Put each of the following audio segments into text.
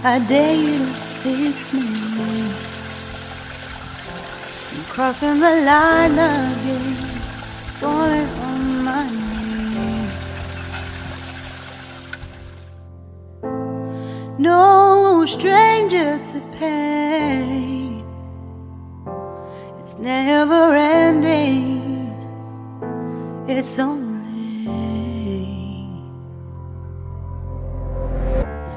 I dare you to fix me. I'm crossing the line again, falling on my knees. No stranger to pain, it's never ending, it's only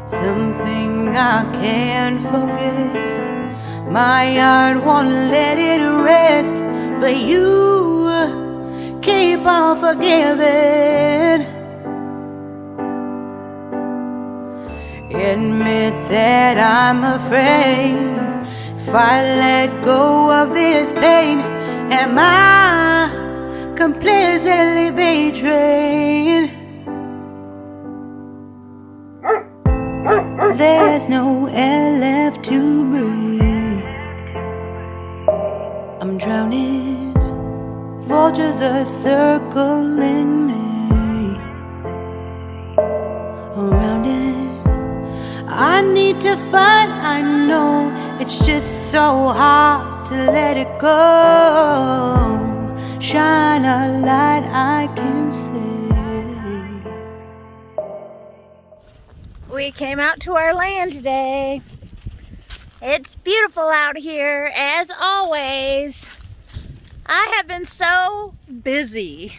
something I can't forget. My heart won't let it rest, but you keep on forgiving. Admit that I'm afraid. If I let go of this pain, am I completely betrayed? There's no air left to breathe. I'm drowning. Vultures are circling me. Around it, I need to fight. I know it's just so hard to let it go. Shine a light I can see. We came out to our land today. It's beautiful out here as always. I have been so busy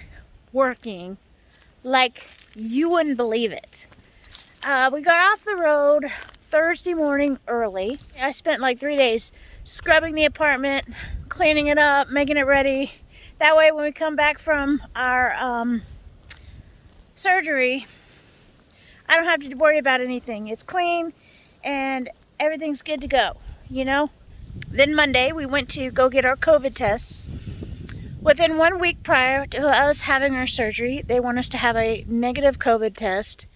working like you wouldn't believe it. We got off the road Thursday morning early. I spent like 3 days scrubbing the apartment, cleaning it up, making it ready. That way when we come back from our surgery, I don't have to worry about anything. It's clean and everything's good to go, you know? Then Monday, we went to go get our COVID tests. Within 1 week prior to us having our surgery, they want us to have a negative COVID test.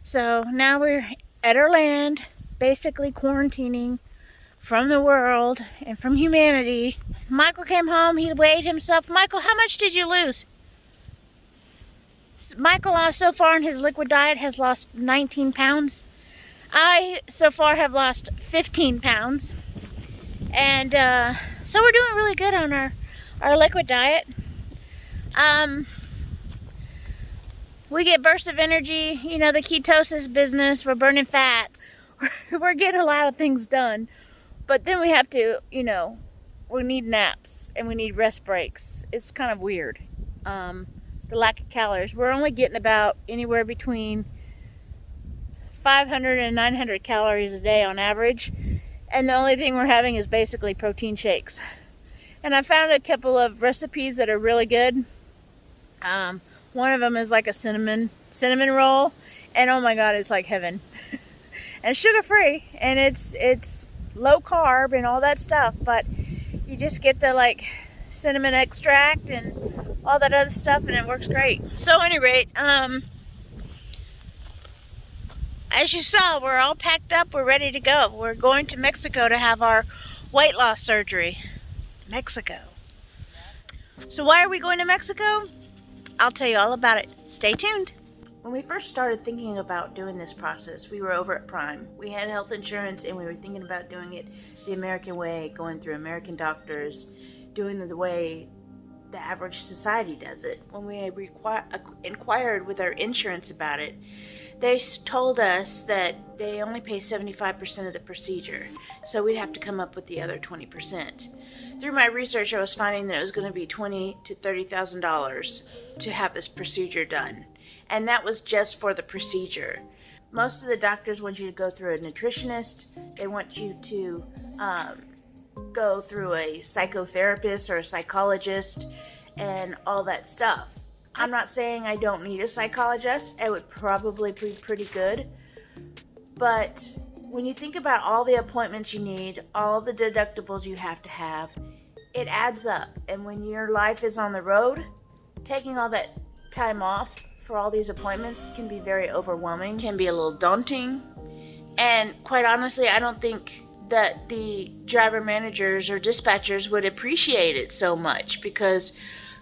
So now we're at our land, basically quarantining from the world and from humanity. Michael came home, he weighed himself. Michael, how much did you lose? Michael, so far in his liquid diet, has lost 19 pounds. I, so far, have lost 15 pounds. And so we're doing really good on our liquid diet. We get bursts of energy, you know, the ketosis business. We're burning fats. We're getting a lot of things done. But then we have to, you know, we need naps and we need rest breaks. It's kind of weird. The lack of calories. We're only getting about anywhere between 500 and 900 calories a day on average. And the only thing we're having is basically protein shakes. And I found a couple of recipes that are really good. One of them is like a cinnamon roll. And oh my God, it's like heaven. And sugar free. And it's low carb and all that stuff. But you just get the like cinnamon extract and all that other stuff, and it works great. So at any rate, as you saw, we're all packed up, we're ready to go. We're going to Mexico to have our weight loss surgery. Mexico. So why are we going to Mexico? I'll tell you all about it. Stay tuned. When we first started thinking about doing this process, we were over at Prime. We had health insurance and we were thinking about doing it the American way, going through American doctors, doing it the way the average society does it. When we inquired with our insurance about it, they told us that they only pay 75% of the procedure, so we'd have to come up with the other 20%. Through my research, I was finding that it was going to be $20,000 to $30,000 to have this procedure done, and that was just for the procedure. Most of the doctors want you to go through a nutritionist. They want you to go through a psychotherapist or a psychologist and all that stuff. I'm not saying I don't need a psychologist. It would probably be pretty good. But when you think about all the appointments you need, all the deductibles you have to have, it adds up. And when your life is on the road, taking all that time off for all these appointments can be very overwhelming, can be a little daunting. And quite honestly, I don't think that the driver managers or dispatchers would appreciate it so much because,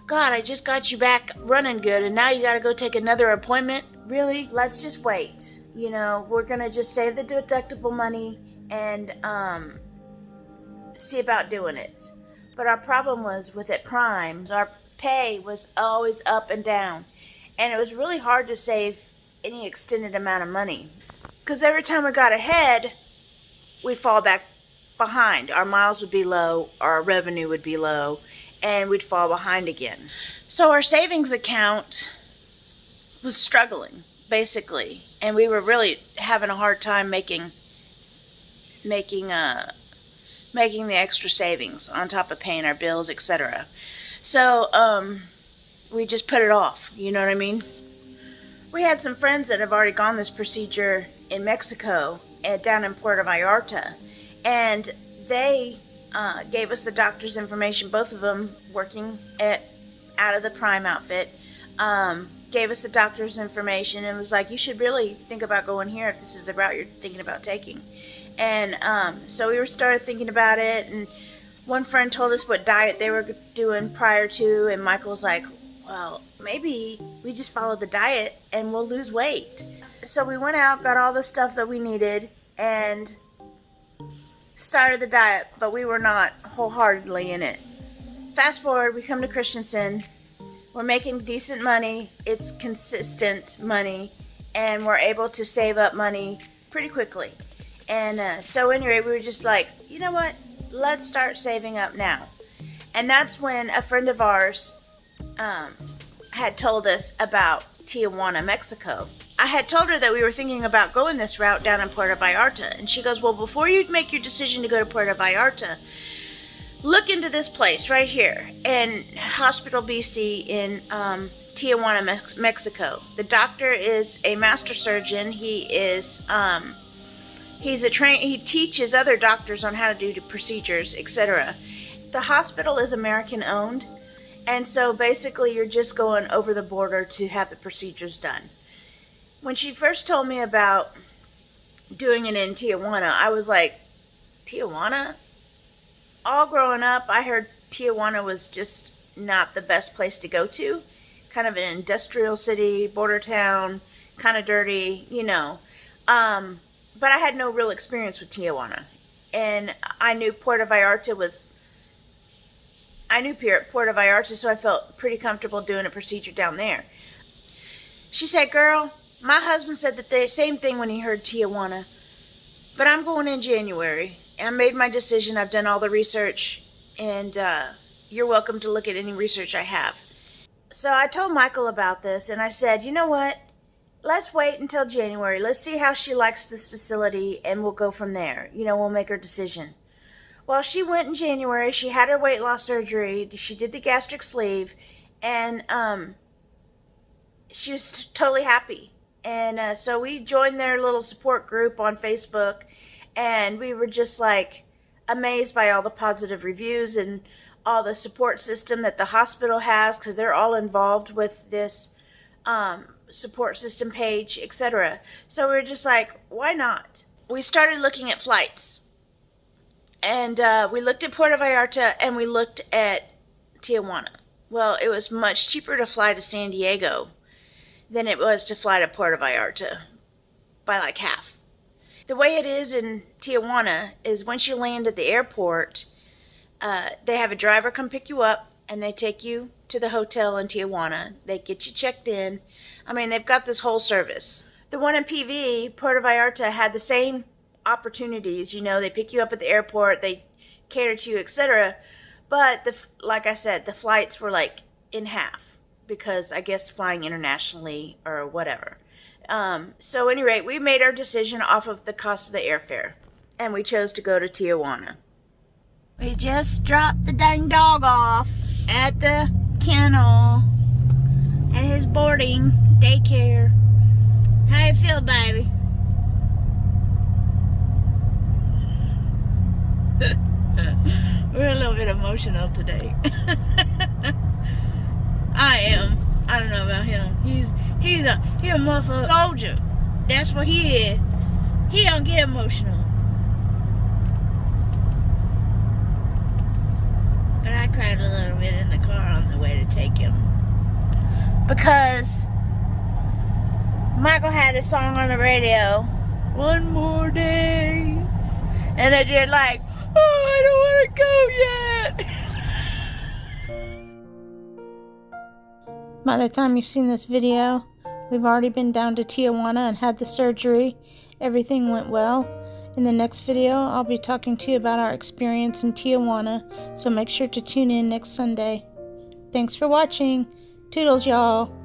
God, I just got you back running good and now you got to go take another appointment? Really? Let's just wait. You know, we're going to just save the deductible money and see about doing it. But our problem was with it Prime, our pay was always up and down. And it was really hard to save any extended amount of money. Because every time we got ahead, we'd fall back behind. Our miles would be low, our revenue would be low, and we'd fall behind again. So our savings account was struggling, basically. And we were really having a hard time making the extra savings on top of paying our bills, etc. So we just put it off, you know what I mean? We had some friends that have already gone this procedure in Mexico and down in Puerto Vallarta, and they gave us the doctor's information, both of them working out of the Prime outfit, gave us the doctor's information and was like, you should really think about going here if this is the route you're thinking about taking. And so we started thinking about it, and one friend told us what diet they were doing prior to, and Michael's like, well, maybe we just follow the diet and we'll lose weight. So we went out, got all the stuff that we needed, and started the diet, but we were not wholeheartedly in it. Fast forward, we come to Christensen. We're making decent money. It's consistent money, and we're able to save up money pretty quickly. And so anyway, we were just like, you know what? Let's start saving up now. And that's when a friend of ours had told us about Tijuana, Mexico. I had told her that we were thinking about going this route down in Puerto Vallarta. And she goes, well, before you make your decision to go to Puerto Vallarta, look into this place right here in Hospital BC in Tijuana, Mexico. The doctor is a master surgeon. He teaches other doctors on how to do the procedures, etc. The hospital is American owned, and so basically you're just going over the border to have the procedures done. When she first told me about doing it in Tijuana, I was like, Tijuana? All growing up, I heard Tijuana was just not the best place to go to. Kind of an industrial city, border town, kind of dirty, you know. But I had no real experience with Tijuana. And I knew Puerto Vallarta, so I felt pretty comfortable doing a procedure down there. She said, girl, my husband said the same thing when he heard Tijuana. But I'm going in January. I made my decision. I've done all the research. And you're welcome to look at any research I have. So I told Michael about this, and I said, you know what? Let's wait until January. Let's see how she likes this facility, and we'll go from there. You know, we'll make her decision. Well, she went in January. She had her weight loss surgery. She did the gastric sleeve, and she was totally happy. And so we joined their little support group on Facebook, and we were just like amazed by all the positive reviews and all the support system that the hospital has, because they're all involved with this support system page, etc. So we were just like, why not? We started looking at flights, and we looked at Puerto Vallarta and we looked at Tijuana. Well, it was much cheaper to fly to San Diego than it was to fly to Puerto Vallarta, by like half. The way it is in Tijuana is once you land at the airport, they have a driver come pick you up, and they take you to the hotel in Tijuana. They get you checked in. I mean, they've got this whole service. The one in PV, Puerto Vallarta, had the same opportunities. You know, they pick you up at the airport, they cater to you, etc. But, like I said, the flights were like in half, because I guess flying internationally or whatever. So, at any rate, we made our decision off of the cost of the airfare, and we chose to go to Tijuana. We just dropped the dang dog off at the kennel at his boarding daycare. How you feel, baby? We're a little bit emotional today. I am. I don't know about him. He's a motherfucking soldier. That's what he is. He don't get emotional. But I cried a little bit in the car on the way to take him. Because Michael had this song on the radio. One more day. And they're just like, oh, I don't want to go yet. By the time you've seen this video, we've already been down to Tijuana and had the surgery. Everything went well. In the next video, I'll be talking to you about our experience in Tijuana, so make sure to tune in next Sunday. Thanks for watching. Toodles, y'all.